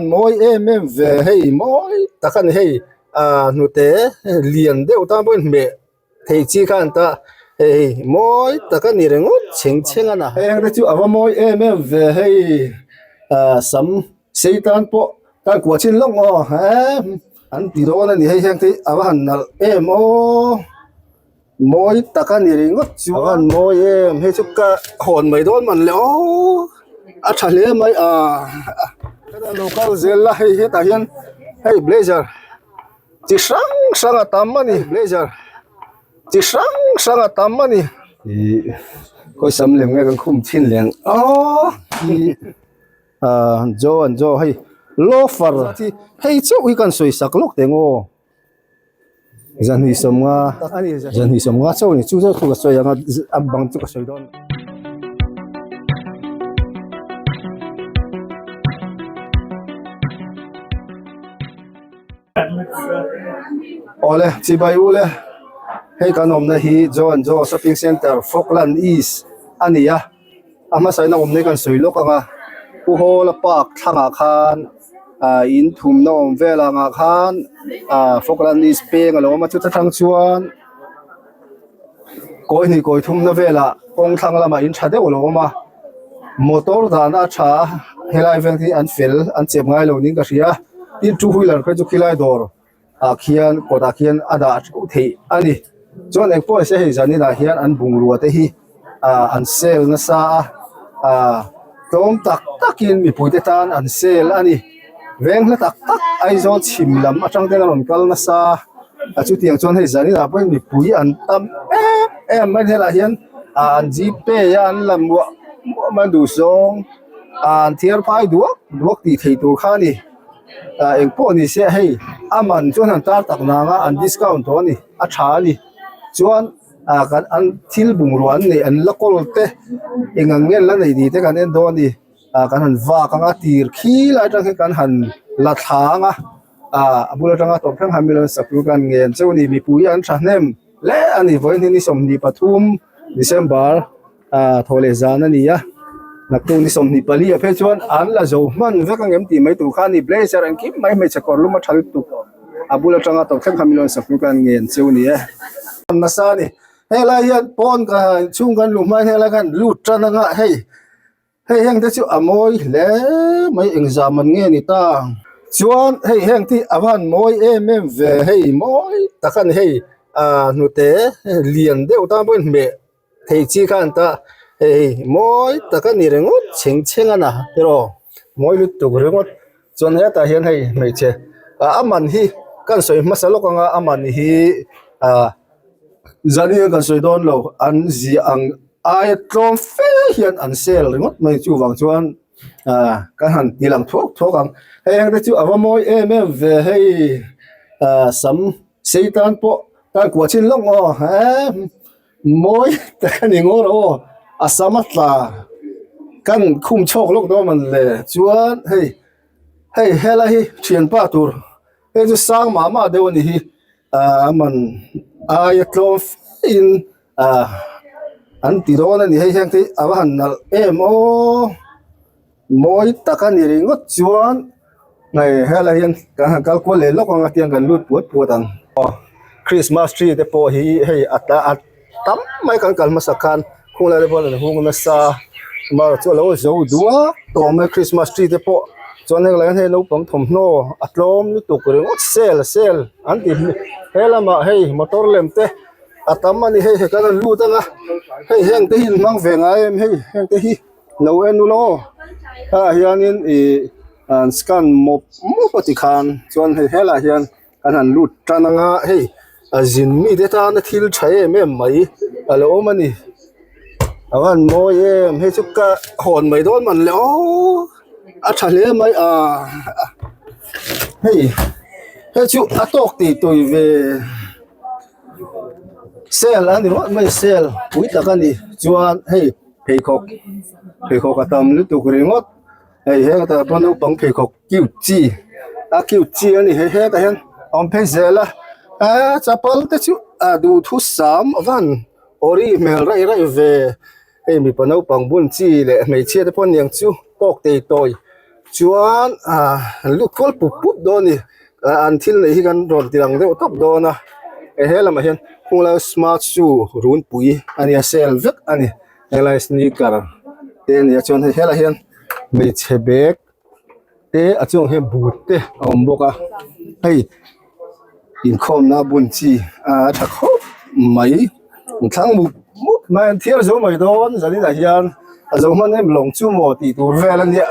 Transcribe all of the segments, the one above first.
mỗi em về hay mỗi ta kan hay nu te liền deuh ta bon me thei chi kan ta hey mỗi ta kan ni rengot cheng ana hey ta chu awa mỗi em về hay sam seitan po kan kwa chin long ha an ti ro na ni hay hang te awa han nal em mỗi ta kan ni rengot chu an mỗi em hay chu ka hon mai don man le thale mai local zela hay ta hian hey blazer chi sang atam mani blazer chi sang atam mani ko sam lem nge kan khum thin leng jo hay lofer ti hey chu i kan soi sak lok tengo zan hi som nga chu ni chu chu ka soi anga abang chu ka soi don ole chi bai ule hei kanom na hi John shopping center Falkland East ania ama sai na omne kan soilok anga puhola park thanga khan in thum nom vela nga khan Falkland East peng alo ma chu thang chuan koi thum na vela kong thang lama in thade olo ma motor dana tha helai veng thi an fel an chep ngai lo ning ka ria in two wheeler pe chu khilai dor khian kota khian ada thei ani chon ek po se he zani na hian an bungruwa te hi an sel na sa tom takin mi puite tan an sel ani veng la tak ai zo chim lam atang te ron kal na sa chu tiang chon he zani na point mi pui an tam em mai hela hian an jipe ya an lam wa man du song an thiar pai duak ti thei tur khani eng po ni se hei aman chuan han tar tak na nga an discount to ni a tha ni chuan kan an thil bungruan ni an lakol te engangel la nei di te kan en do ni kan han wa ka nga tir khi lai tang kan han la thanga abula tanga top thang hamilon sapru kan ngen chuni mi pui an thahnem le ani voin ni som ni pathum December thole zan ani ya naktu ni som ni pali a phe chuan an la zo man vekang em ti mai tu khani blazer an kim mai chakor luma thal tu abula tanga top thang hamilon sapru kan ngen chuni e nasa ni hela hian pon ka chung kan lumai hela kan lut tana nga hei heng te chu amoi le mai exam an nge ni ta chuan heng ti awan moi em ve hei moi takan hei nu te liền deuh ta bon me thei chi kan ta hei moi takan ni rengot cheng ana pero moi lut tu rengot chuan he ta hian hei mai che aman hi kan soi masalok anga aman hi zani kan soi don lo an zi ang ai trom fe hian an sel ringot mai chu wang chuan kan han tilang thok ang heng te chu awamoi em ve hei sam seitan po kan kwa chin long moi ta kan ingoro asamatla kan khum chok lok do man le chuan hei hela hi thian pa tur he chu sang ma dewani hi man ai trom in an ti ro na ni hei heng te awa han nal em moi takan ni ringot chuan ngai hela hian kal ko le lok anga tiang kan lut puat ang Christmas tree te po hi hei ata tam mai kan kal masakan khung la le bon hung na sa ma chu lo zo duwa to me Christmas tree te po chuan heng la he lo pang thom no atlom lu tu ringot sel an ti hela ma hei motor lem te atam ani hei kan lu tanga hei heng te hin mang venga em hei heng te hi no enu lo hianin an scan mo pati khan chuan hela hian kan han lut tananga hei azin mi te ta na thil thai em mai alo mani awan moi em hei chuka hon mai don man le a thale mai hei chu atok ti toi ve sel ani ro mai sel pui ta kan ni chuan hei pheikhok atam lu tu ringot hei ta panu pang pheikhok kiu chi ani hei ta hian om phei zela chapal te chu du thu sam van ori mel rai ve hei mi panu pang bun chi le mei che te pon yang chu tok te toi chuan lu khol pup do ni an thil nei hi kan ron tirang deuh top do na helama hian khungla smart shoe run pui ani a sel vek ani helai sneaker ten ya chon hela hian me chebek te achong he boot te om boka hei in khom na bun chi tha kho mai thang mu man thiar zo mai don zani da hian a zo man em long chu mo ti tur velan ya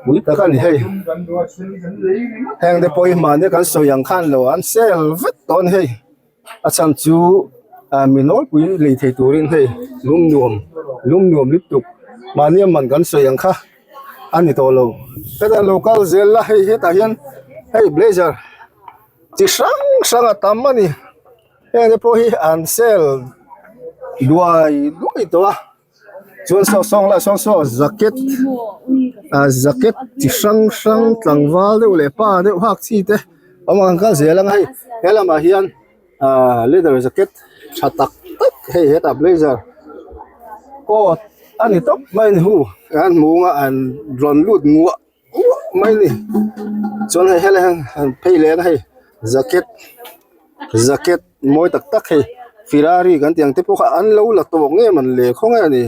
ui ta kan hei hang de poi man de kan so yang khan lo an sel vet don hei a cham chu minol pui le thei turin hei lum nuam lip tuk maniam man kan so yang kha ani to lo peda local zel la hei ta hian hei blazer chi sang atam ani hang de poi an sel duai to chuan song la song jacket chi sang tlangwal de le pa de hak chi te amang ka zelang hai helama hian leather jacket chatak tak hei heta blazer coat ani top mai hu an munga an ron lut ngua mai ni chuan hei helang an phei le hei jacket moi tak hei Ferrari kan tiang te pokha an lo la to nge man le khong ani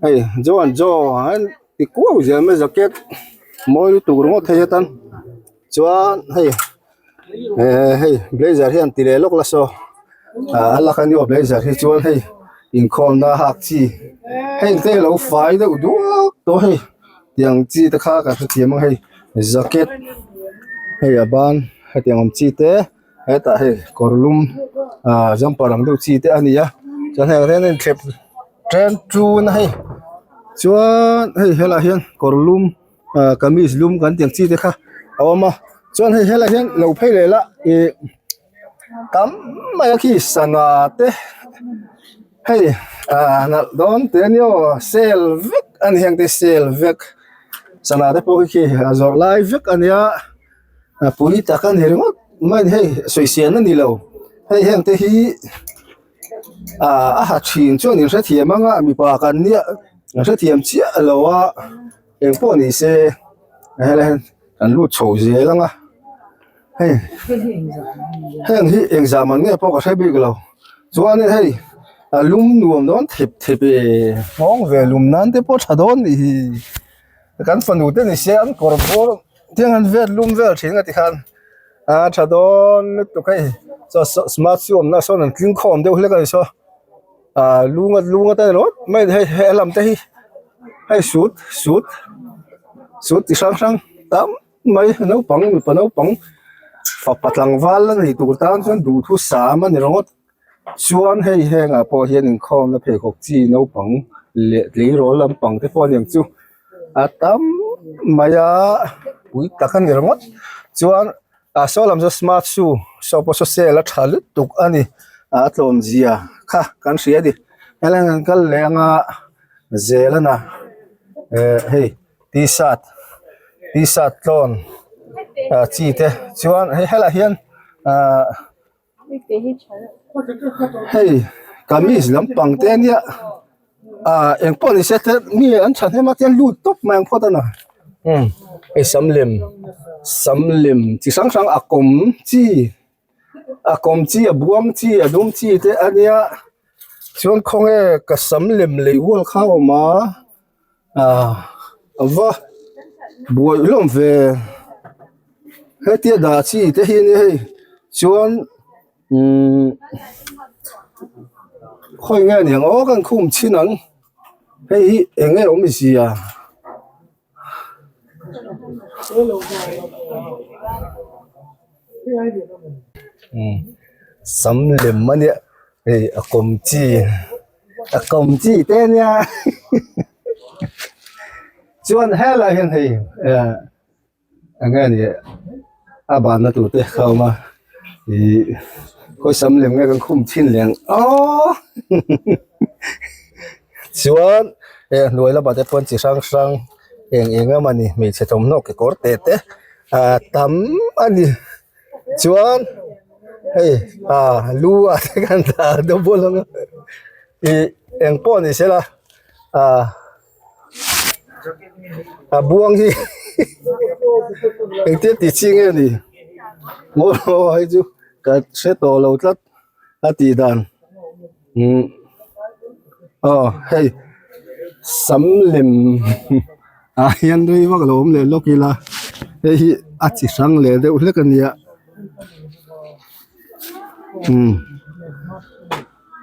hei jo an ti ku je me jacket moi tu ro the tan chuan hei blazer hian ti le lok la so ala kan yo blazer hi chuan hei in khom na hak chi hei te lo fai de du to hei tiang chi ta kha ka thiam hei jacket hei aban hei tiang om chi te eta hei korlum jumper ang deuh chi te ania chuan hei ren thlep tren tu na hei chuan hei hela hian korlum kamis lum kan tiang chi te kha awama chuan hei hela hian lo phei le la kam mai khi sana te hei na don te nio sel vek an hiang te sel vek sana te po khi azor lai vek ania pui ta kan heringot mai hei soisian ani lo hei heng te hi ha thin chuan in sa thiam anga mi pa kan nia sa thiam chia lowa eng po ni se helen an lu chho je langa hei heng hi exam an nge po ka sai bi lo chuan hei lum nuam don thep mong ve lum nan te po thadon ni kan fanu te ni se an korbor tiang an vet lum vel thin ati khan thadon to kai so smart shoe na so nan kling khom deuh hle ka so lunga ta lo mai hei lam te hi hei suit ti sang tam mai no pang fa patlang wal ni tur tan chuan du thu sam ani rongot chuan hei henga po hian in khom na phe khok chi no pang le ro lam pang te pon yang chu atam maya pui takan ni rongot chuan so lam so smart shoe so po so sela thal tuk ani tlom zia kha kan ria di elang kal lenga zelana hei t-shirt tlon chi te chuan hei hela hian hei kamis lampang te ania eng pon se te mi an chan he ma tian lut top mang photana ei samlem chi sang akom chi abuam chi adum chi te ania chuan khong e ka samlem le wol khaw ma ava buai lom ve hetia da chi te hi ni hei chuan khoi nge niang o kan khum chinan hei enge om zia samlem mania hei akom chi te nia chuan hela hian hei anga ni aban na tu te khawma khoi samlem nge kan khum chin leng chuan loi la ba te pon chi sang eng mani me che tom no ke kor te tam ani chuan hei lu te kan da do bolong eng pon ni sela à buông hi cái tiết thì chi nghe đi ngô hay chú cái sẽ tổ lâu tất à tỷ đàn hay sắm lim à hiện đây vác lốm lên lúc kia là hay à chỉ sang lên đấy uống cái này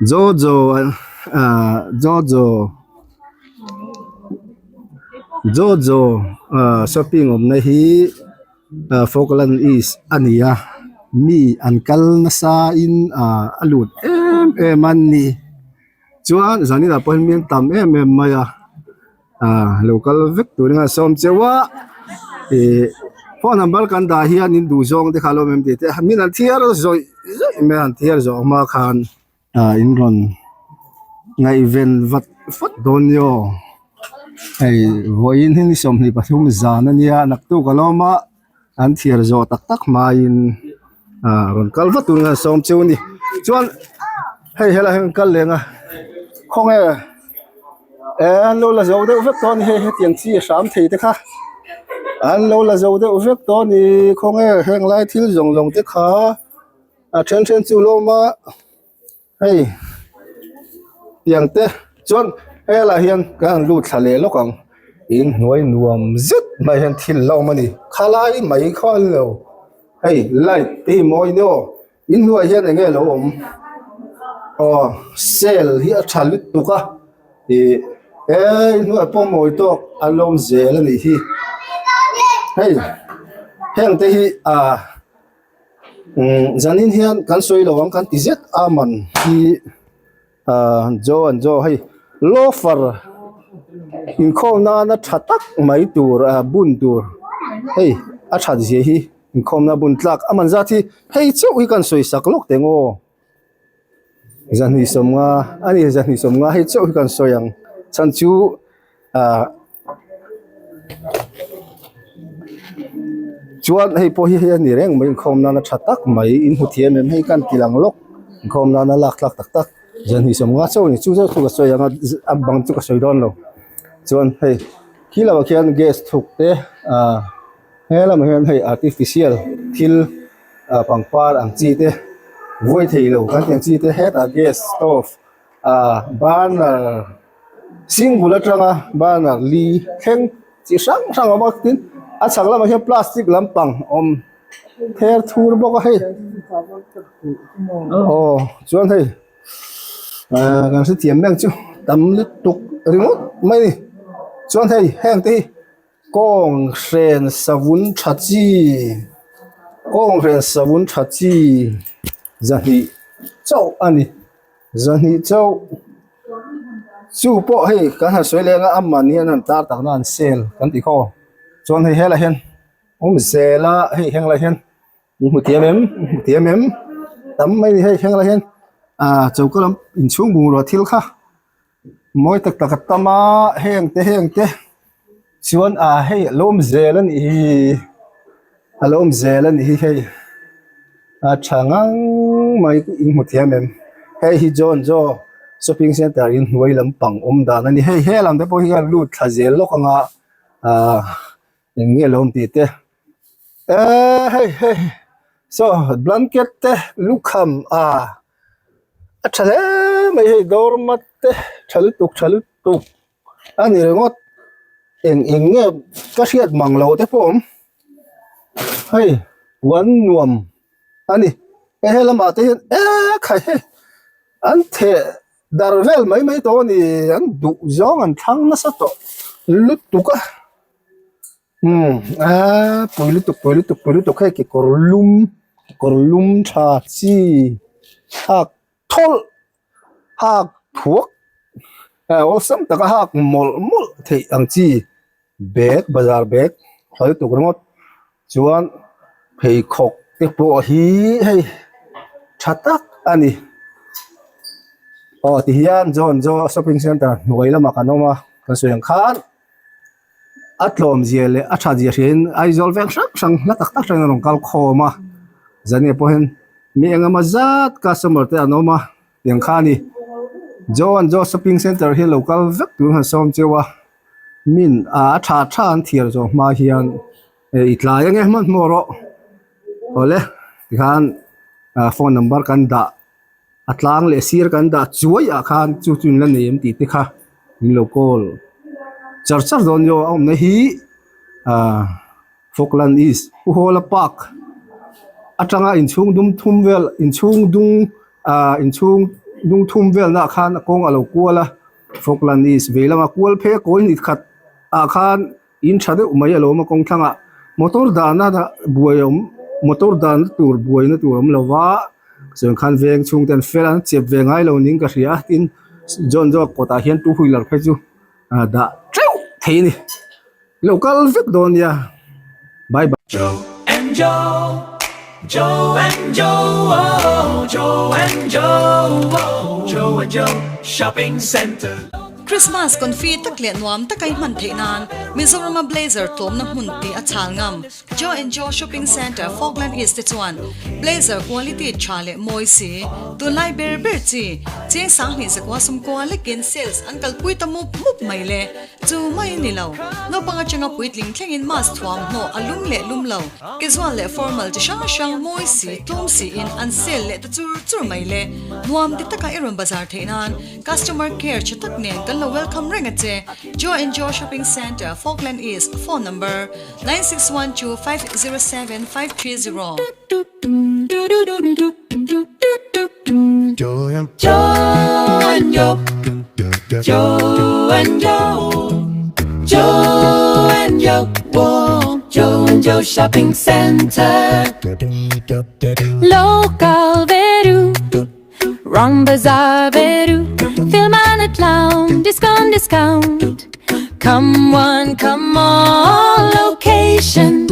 Jojo Jojo Jojo shopping này hi Falkland East ania mi ankal nasa in alut man ni chuan zani la pon mian tam maya local vector nga som chewa phone number kan da hian in du zong de khalo mem de min an thiar zoi me an thiar zo ma khan in ron ngai ven vat fat don yo ai voin hin som ni pathum zan ania nak tu kaloma an thiar zo tak tak ma in ron kalva tu nga som chu ni chuan hei hela hen kal lenga khong an lo la zo de vek ton he tiang chi sam thei te kha an lo la zo de vek ton ni khong heng lai thil zong zong te kha chen chen chu lo ma hei tiang te chuan hela hian kan lu thale lo kang in noi nuam zut mai han thil lo mani khalai mai khol lo hei lai ti moi no in nuai hian nge lo sel hi a thalit tuka nuai po moi to alom zel ni hi hei heng te hi zanin hian kan soi lo ang kan tizet aman hi jo hei lofer in khom na thatak mai tur bun tur hei a that je hi in khom na bun tlak aman za thi hei chu i kan soi sak lok tengo zani somnga ani zani somnga hei chu i kan soyang chan chu chuan hei po hi ni reng mai khom na thatak mai in hu thiam em hei kan tilang lok khom na lak lak tak tak zani somnga chu ni chu chu ka soyang a bang chu ka soi don lo chuan hei khila wa khian gas thuk te hela ma hian hei artificial thil pangpar ang chi te voi thei lo kan tiang chi te het gas stove burner singular tanga burner li kheng chi sang sang ma tin a changla ma hian plastic lampang ther thur boka hei chuan hei kan se tiam meng chu tam lit tuk rimot mai ni chuan hei heng te kong hren savun thachi zani chau ani zani chau chu po hei kan ha soi lenga amman hian an tar tak na an sel kan ti kho chuan hei hela hian zela hei heng la hian mu tiam em tam mai ni hei heng la hian chau kalam in chung bu ro thil kha moi tak tak tama heng te chuan hei lom zelan hi hei changang mai in mu thiam em hei hi john jo shopping center in nuai lampang dan ani hei helam te po hi lu thazel lo kanga nge lom ti te hei so blanket te lukham thale mai hei dormat te chalut tuk ani rengot eng nge ka riat manglo te pom hei wan nuam ani helam ate khai an the darvel mai to ni an du zong an thang na sa to lut tuka poilu tuk hai ki korlum tha chi hak thol hak thuak osam taka hak mol thei ang chi bag bazar bag hoi tuk remot chuan phei khok te po hi hei thatak ani ti hian John shopping center nuai lama kanoma kan soyang khan atlom ziele atha ji hin aizol veng sang la tak tak rong kal khoma zani po hen mi engama zat customer te anoma yang khani John shopping center hi local vek tu han som chewa min a tha than thiar zo ma hian itla yang man moro ole khan phone number kan da atlang le sir kan da chuai a khan chu chun la nem ti ti kha in local church don yo om na hi Falkland East Uhola Park atanga in chung dum thumvel in chung dung thumvel na khan kong alo kuala Falkland East velama kual phe koin it khat a khan in thade umai alo ma kong thanga motor dana da buayom motor dan tur buaina turam lawa sen khan veng chung ten felan chep vengai lo ning ka ria tin jon jo kota hian two wheeler phe chu da treu theini local vek don ya bye bye Joe and Joe, Joe and Joe, oh, Joe and Joe, oh, Joe and Joe Shopping Center. Christmas confit taklet nuam takai man theinan Mizoram Blazer tom na munti a chalngam Joe and Joe Shopping Center Falkland East chuan Blazer quality chale moisi tu lai ber chi che sang ni zakwa sum ko lekin sales uncle pui tamu mup maile chu mai ni lo no panga changa puitling thlengin mas thuam no alum le lumlo casual le formal chi shang moisi tom si in an sale le chur maile nuam ti taka iron bazar theinan customer care chatak ne lo welcome ring at Joe and Joe Shopping Center Falkland East phone number 9612507530 Joe and Joe, Joe and Joe, Joe and Joe, whoa, Joe and Joe Shopping Center. Local Veru, Wrong Bazaar Veru, Film and Clown, discount. Come on, location.